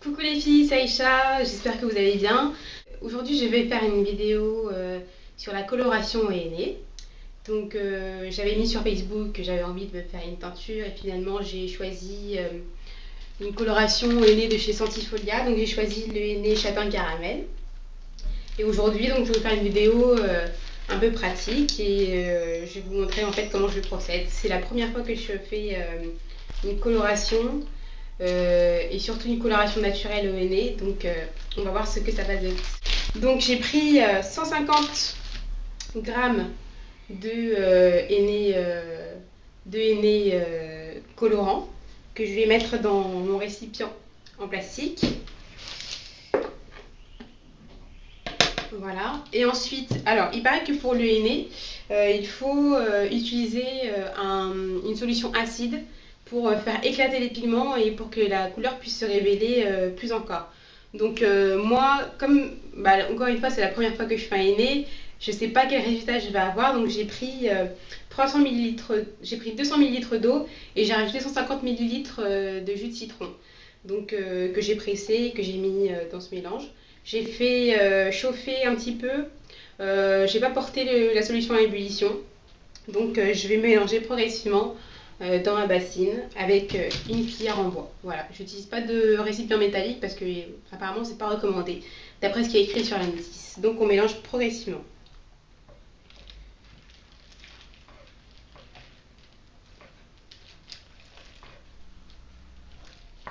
Coucou les filles, c'est Aïcha, j'espère que vous allez bien. Aujourd'hui je vais faire une vidéo sur la coloration au henné. Donc j'avais mis sur Facebook que j'avais envie de me faire une teinture et finalement j'ai choisi une coloration au henné de chez Sentifolia. Donc j'ai choisi le henné châtain caramel. Et aujourd'hui donc je vais vous faire une vidéo un peu pratique et je vais vous montrer en fait comment je procède. C'est la première fois que je fais une coloration. Et surtout une coloration naturelle au henné, donc on va voir ce que ça va donner. Donc j'ai pris 150 grammes de henné colorant que je vais mettre dans mon récipient en plastique. Voilà. Et ensuite, alors il paraît que pour le henné, il faut utiliser une solution acide pour faire éclater les pigments et pour que la couleur puisse se révéler plus encore. Donc moi, comme encore une fois c'est la première fois que je fais un henné, je ne sais pas quel résultat je vais avoir, donc j'ai pris 300 ml, j'ai pris 200 ml d'eau et j'ai rajouté 150 ml de jus de citron, donc que j'ai pressé, que j'ai mis dans ce mélange. J'ai fait chauffer un petit peu, j'ai pas porté la solution à ébullition, donc je vais mélanger progressivement dans ma bassine avec une cuillère en bois. Voilà, j'utilise pas de récipient métallique parce que apparemment c'est pas recommandé d'après ce qui est écrit sur la notice. Donc on mélange progressivement.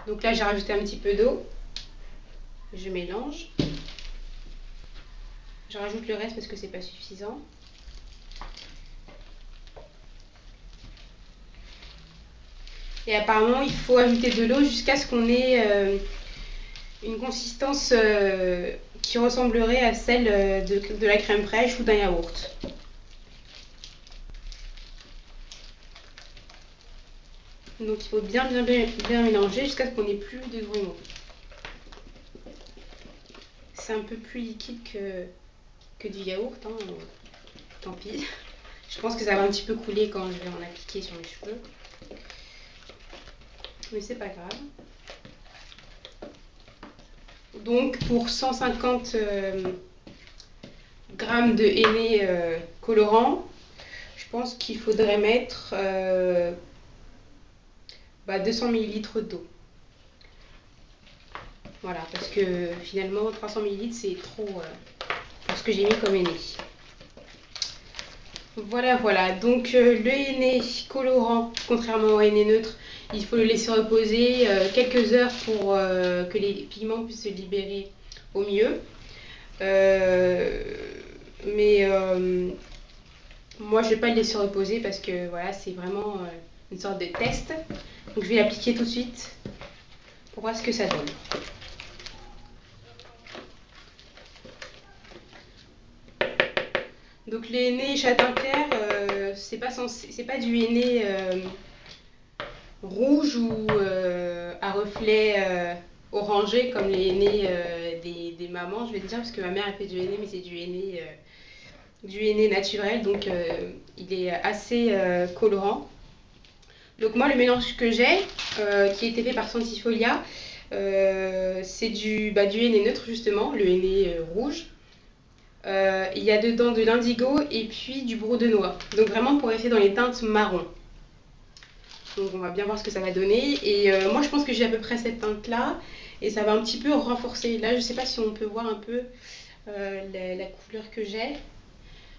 Donc là j'ai rajouté un petit peu d'eau, je mélange. Je rajoute le reste parce que c'est pas suffisant. Et apparemment il faut ajouter de l'eau jusqu'à ce qu'on ait une consistance qui ressemblerait à celle de la crème fraîche ou d'un yaourt. Donc il faut bien mélanger jusqu'à ce qu'on n'ait plus de grumeaux. C'est un peu plus liquide que du yaourt, hein, tant pis. Je pense que ça va un petit peu couler quand je vais en appliquer sur mes cheveux. Mais c'est pas grave. Donc pour 150 grammes de henné colorant, je pense qu'il faudrait mettre 200 ml d'eau. Voilà, parce que finalement 300 ml c'est trop pour ce que j'ai mis comme henné. Voilà, donc le henné colorant, contrairement au henné neutre, il faut le laisser reposer quelques heures pour que les pigments puissent se libérer au mieux. Mais moi je ne vais pas le laisser reposer parce que voilà, c'est vraiment une sorte de test. Donc je vais l'appliquer tout de suite pour voir ce que ça donne. Donc les henné châtain clair, c'est pas du henné rouge ou à reflet orangé comme les henné des mamans, je vais te dire, parce que ma mère a fait du henné, mais c'est du henné naturel, donc il est assez colorant. Donc moi le mélange que j'ai, qui a été fait par Sentifolia, c'est du henné neutre justement, le henné rouge. Il y a dedans de l'indigo et puis du brou de noix. Donc vraiment pour rester dans les teintes marron. Donc on va bien voir ce que ça va donner. Et moi je pense que j'ai à peu près cette teinte là. Et ça va un petit peu renforcer. Là je sais pas si on peut voir un peu la couleur que j'ai.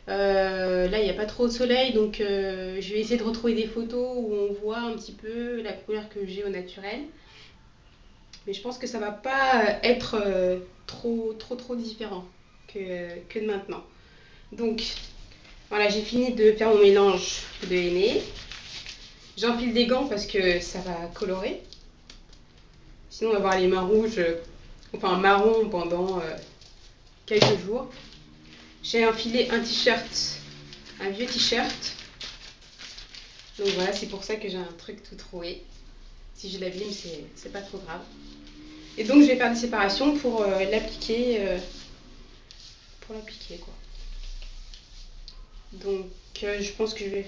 Là il n'y a pas trop de soleil. Donc je vais essayer de retrouver des photos où on voit un petit peu la couleur que j'ai au naturel. Mais je pense que ça va pas être trop différent que de maintenant. Donc voilà, j'ai fini de faire mon mélange de henné. J'enfile des gants parce que ça va colorer. Sinon on va avoir les mains rouges, enfin marron pendant quelques jours. J'ai enfilé un t-shirt, un vieux t-shirt. Donc voilà, c'est pour ça que j'ai un truc tout troué. Si je l'abîme, c'est pas trop grave. Et donc je vais faire des séparations pour l'appliquer. Quoi. Donc je pense que je vais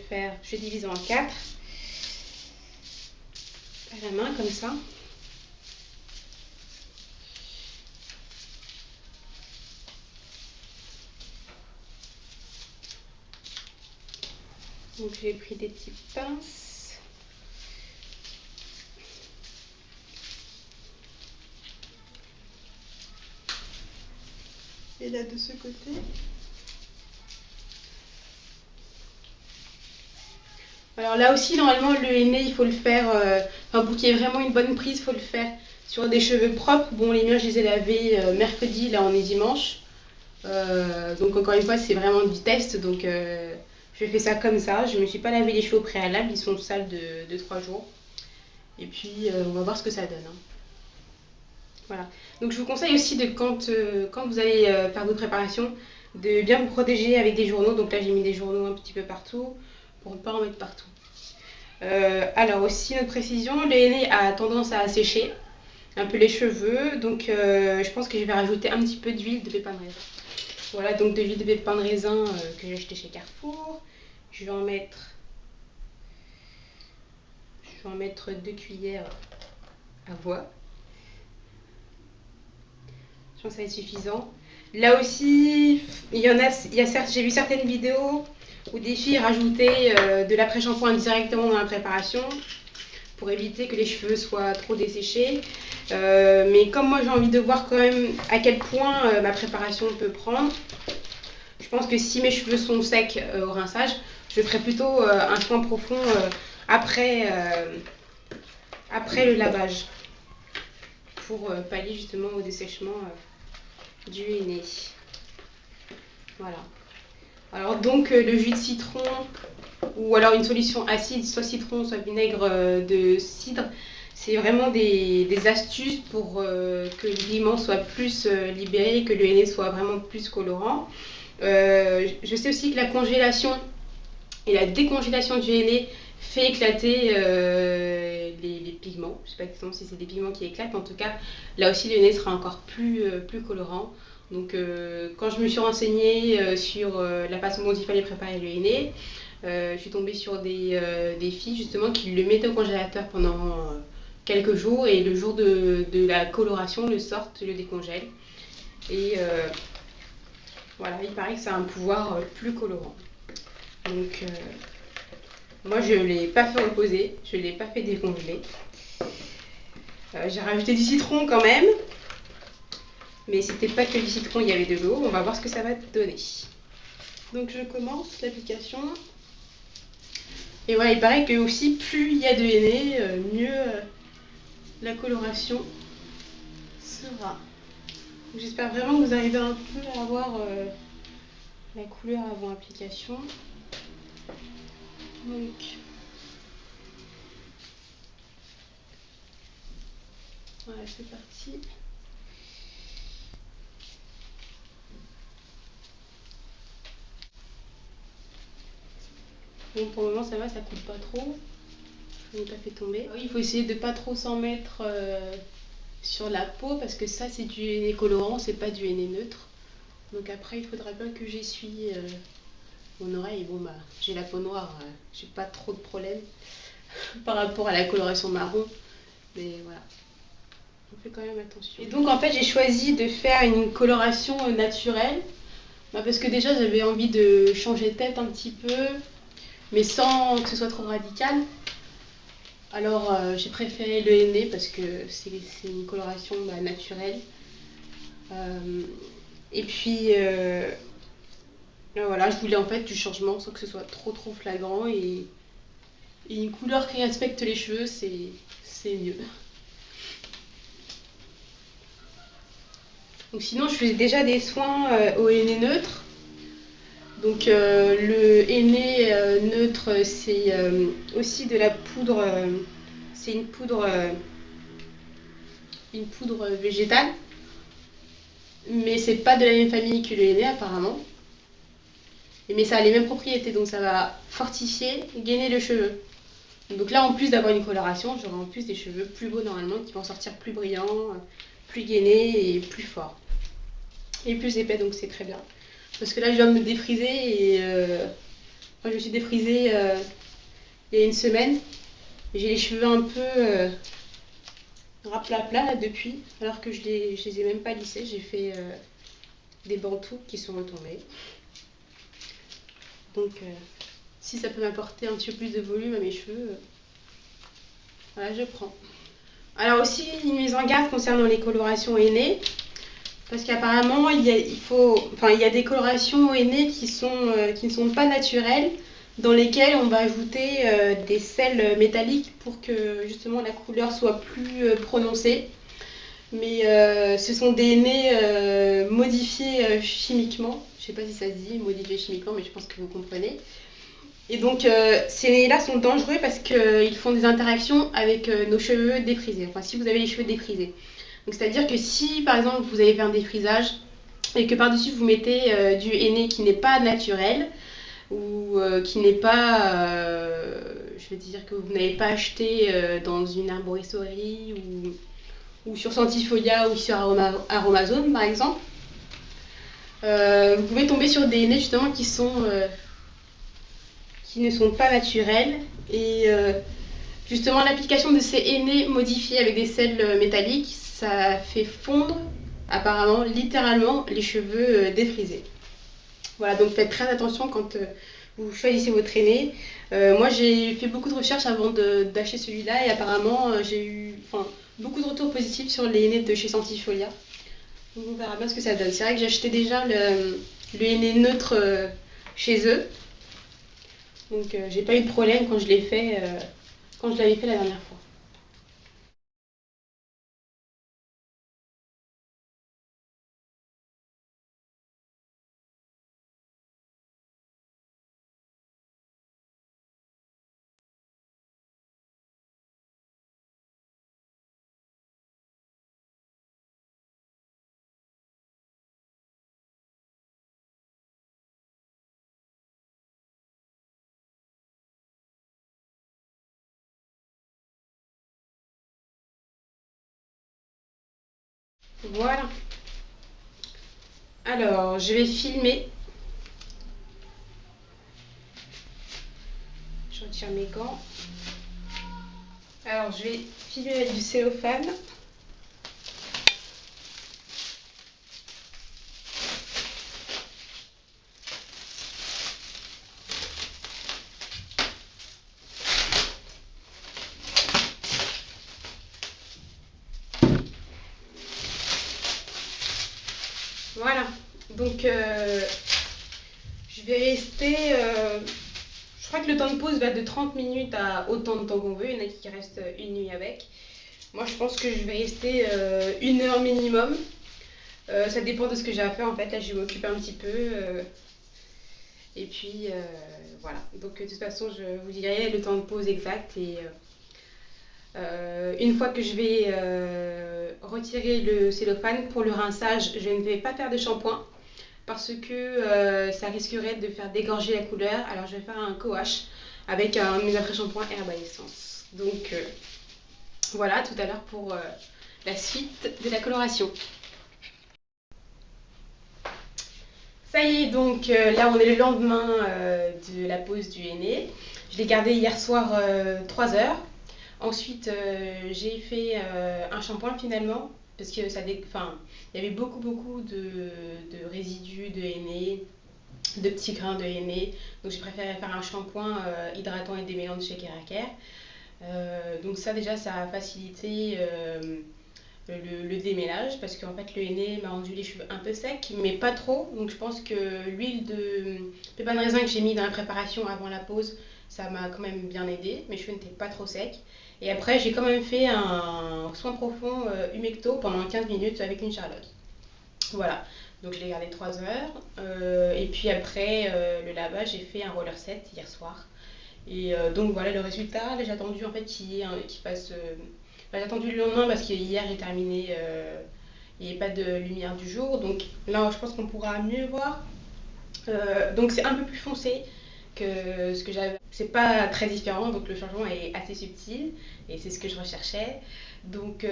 diviser en 4 à la main comme ça. Donc j'ai pris des petites pinces. Et là de ce côté. Alors là aussi, normalement, le henné, il faut le faire, pour qu'il y ait vraiment une bonne prise, il faut le faire sur des cheveux propres. Bon, les miens, je les ai lavés mercredi, là on est dimanche. Donc encore une fois, c'est vraiment du test, donc je fais ça comme ça. Je ne me suis pas lavé les cheveux au préalable, ils sont sales de 3 jours. Et puis, on va voir ce que ça donne. Hein. Voilà. Donc je vous conseille aussi, quand vous allez faire vos préparations, de bien vous protéger avec des journaux. Donc là, j'ai mis des journaux un petit peu partout, pour ne pas en mettre partout. Alors aussi, une autre précision, le henné a tendance à sécher un peu les cheveux, donc je pense que je vais rajouter un petit peu d'huile de pépin de raisin. Voilà, donc de l'huile de pépin de raisin que j'ai acheté chez Carrefour. Je vais en mettre 2 cuillères à voix. Je pense que ça va être suffisant. Là aussi, j'ai vu certaines vidéos où des filles rajoutaient de l'après-shampoing directement dans la préparation pour éviter que les cheveux soient trop desséchés. Mais comme moi j'ai envie de voir quand même à quel point ma préparation peut prendre, je pense que si mes cheveux sont secs au rinçage, je ferai plutôt un soin profond après le lavage pour pallier justement au dessèchement du henné. Voilà. Alors donc le jus de citron ou alors une solution acide, soit citron, soit vinaigre de cidre, c'est vraiment des astuces pour que le pigment soit plus libéré, que le henné soit vraiment plus colorant. Je sais aussi que la congélation et la décongélation du henné fait éclater les pigments. Je ne sais pas exactement si c'est des pigments qui éclatent, en tout cas là aussi le henné sera encore plus colorant. Donc quand je me suis renseignée sur la façon dont il fallait préparer le henné, je suis tombée sur des filles justement qui le mettaient au congélateur pendant quelques jours et le jour de la coloration le sortent, le décongèlent. Et voilà, il paraît que ça a un pouvoir plus colorant. Donc moi je ne l'ai pas fait reposer, je ne l'ai pas fait décongeler. J'ai rajouté du citron quand même. Mais c'était pas que du citron, il y avait de l'eau. On va voir ce que ça va donner. Donc je commence l'application. Et voilà, il paraît que aussi plus il y a de henné, mieux la coloration sera. J'espère vraiment que vous arrivez un peu à avoir la couleur avant application. Donc voilà, c'est parti. Bon, pour le moment ça va, ça coule pas trop. Je n'ai pas fait tomber. Oui, il faut essayer de pas trop s'en mettre sur la peau parce que ça c'est du henné colorant, c'est pas du henné neutre. Donc après il faudra bien que j'essuie mon oreille. Bon bah j'ai la peau noire, j'ai pas trop de problème par rapport à la coloration marron. Mais voilà, on fait quand même attention. Et donc en fait j'ai choisi de faire une coloration naturelle. Parce que déjà j'avais envie de changer de tête un petit peu, mais sans que ce soit trop radical. Alors j'ai préféré le henné parce que c'est une coloration naturelle. Et puis voilà, je voulais en fait du changement sans que ce soit trop flagrant et une couleur qui respecte les cheveux, c'est mieux. Donc sinon je fais déjà des soins au henné neutre. Donc le henné neutre c'est aussi de la poudre, c'est une poudre végétale, mais c'est pas de la même famille que le henné apparemment. Mais ça a les mêmes propriétés, donc ça va fortifier, gainer le cheveu. Donc là en plus d'avoir une coloration, j'aurai en plus des cheveux plus beaux normalement, qui vont sortir plus brillants, plus gainés et plus forts. Et plus épais, donc c'est très bien. Parce que là je dois me défriser et moi je me suis défrisée il y a une semaine. J'ai les cheveux un peu raplapla là depuis, alors que je les ai même pas lissés. J'ai fait des bantous qui sont retombés. Donc Si ça peut m'apporter un petit peu plus de volume à mes cheveux, voilà, je prends. Alors aussi, une mise en garde concernant les colorations hennées, parce qu'apparemment, il y a des colorations hennées qui ne sont pas naturelles, dans lesquelles on va ajouter des sels métalliques pour que justement la couleur soit plus prononcée. Mais ce sont des hennées modifiés chimiquement. Je ne sais pas si ça se dit modifiés chimiquement, mais je pense que vous comprenez. Et donc ces hennées-là sont dangereux parce qu'ils font des interactions avec nos cheveux défrisés. Enfin, si vous avez les cheveux défrisés. Donc c'est-à-dire que si par exemple vous avez fait un défrisage et que par-dessus vous mettez du henné qui n'est pas naturel ou qui n'est pas, je veux dire que vous n'avez pas acheté dans une arboristerie ou sur Sentifolia ou sur Aromazone par exemple, vous pouvez tomber sur des hennées justement qui ne sont pas naturels et justement l'application de ces hennées modifiés avec des sels métalliques, ça fait fondre apparemment littéralement les cheveux défrisés. Voilà, donc faites très attention quand vous choisissez votre henné. Moi j'ai fait beaucoup de recherches avant d'acheter celui-là et apparemment j'ai eu beaucoup de retours positifs sur les hennées de chez Sentifolia. Donc on verra bien ce que ça donne. C'est vrai que j'ai acheté déjà le henné neutre chez eux. Donc j'ai pas eu de problème quand je l'ai fait, quand je l'avais fait la dernière fois. Voilà. Alors je vais filmer. Je retire mes gants. Alors je vais filmer avec du cellophane. Voilà. Donc je vais rester. Je crois que le temps de pause va de 30 minutes à autant de temps qu'on veut. Il y en a qui restent une nuit avec. Moi je pense que je vais rester 1 heure minimum. Ça dépend de ce que j'ai à faire en fait. Là je vais m'occuper un petit peu. Et puis voilà. Donc de toute façon je vous dirai le temps de pause exact. Et une fois que je vais retirer le cellophane, pour le rinçage, je ne vais pas faire de shampoing parce que ça risquerait de faire dégorger la couleur. Alors je vais faire un co-wash avec un de mes après-shampoing Herbe à Essence. Donc voilà, tout à l'heure pour la suite de la coloration. Ça y est, donc là on est le lendemain de la pose du henné. Je l'ai gardé hier soir 3 heures. Ensuite, j'ai fait un shampoing finalement, parce que il y avait beaucoup de résidus de henné, de petits grains de henné. Donc j'ai préféré faire un shampoing hydratant et démêlant de chez Keraker. Donc ça déjà, ça a facilité le démêlage, parce qu'en fait le henné m'a rendu les cheveux un peu secs, mais pas trop. Donc je pense que l'huile de pépins de raisin que j'ai mis dans la préparation avant la pause, ça m'a quand même bien aidé. Mes cheveux n'étaient pas trop secs. Et après, j'ai quand même fait un soin profond humecto pendant 15 minutes avec une Charlotte. Voilà, donc je l'ai gardé 3 heures. Et puis après le lavage, j'ai fait un roller set hier soir. Et donc voilà le résultat. Là, j'ai attendu en fait qu'il passe. J'ai attendu le lendemain parce que hier j'ai terminé. Il n'y avait pas de lumière du jour. Donc là, je pense qu'on pourra mieux voir. Donc c'est un peu plus foncé que ce que j'avais. C'est pas très différent, donc le changement est assez subtil et c'est ce que je recherchais. Donc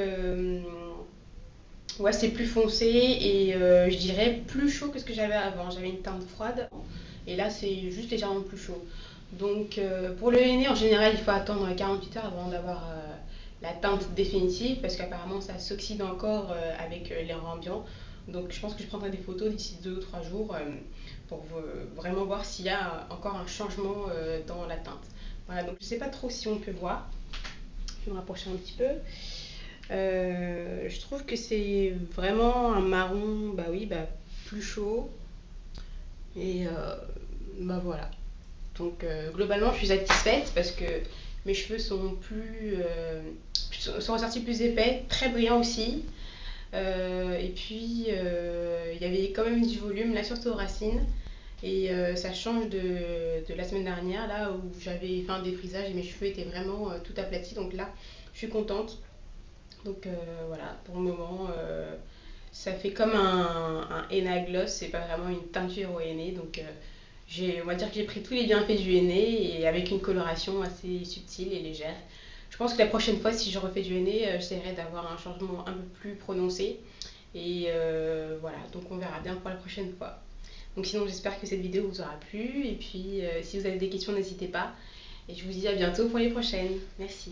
ouais, c'est plus foncé et je dirais plus chaud que ce que j'avais avant. J'avais une teinte froide et là c'est juste légèrement plus chaud. Donc pour le henné en général il faut attendre 48 heures avant d'avoir la teinte définitive parce qu'apparemment ça s'oxyde encore avec l'air ambiant. Donc je pense que je prendrai des photos d'ici 2 ou 3 jours pour vraiment voir s'il y a encore un changement dans la teinte. Voilà, donc je sais pas trop si on peut voir. Je vais me rapprocher un petit peu. Je trouve que c'est vraiment un marron, bah oui, bah plus chaud. Et bah voilà. Donc globalement, je suis satisfaite parce que mes cheveux sont sont ressortis plus épais, très brillants aussi. Et puis il y avait quand même du volume là, surtout aux racines. Et ça change de la semaine dernière, là où j'avais fait un défrisage et mes cheveux étaient vraiment tout aplatis. Donc là, je suis contente. Donc voilà, pour le moment, ça fait comme un henna gloss, c'est pas vraiment une teinture au henné. Donc on va dire que j'ai pris tous les bienfaits du henné et avec une coloration assez subtile et légère. Je pense que la prochaine fois, si je refais du henné, j'essaierai d'avoir un changement un peu plus prononcé. Et voilà, donc on verra bien pour la prochaine fois. Donc sinon, j'espère que cette vidéo vous aura plu. Et puis, si vous avez des questions, n'hésitez pas. Et je vous dis à bientôt pour les prochaines. Merci.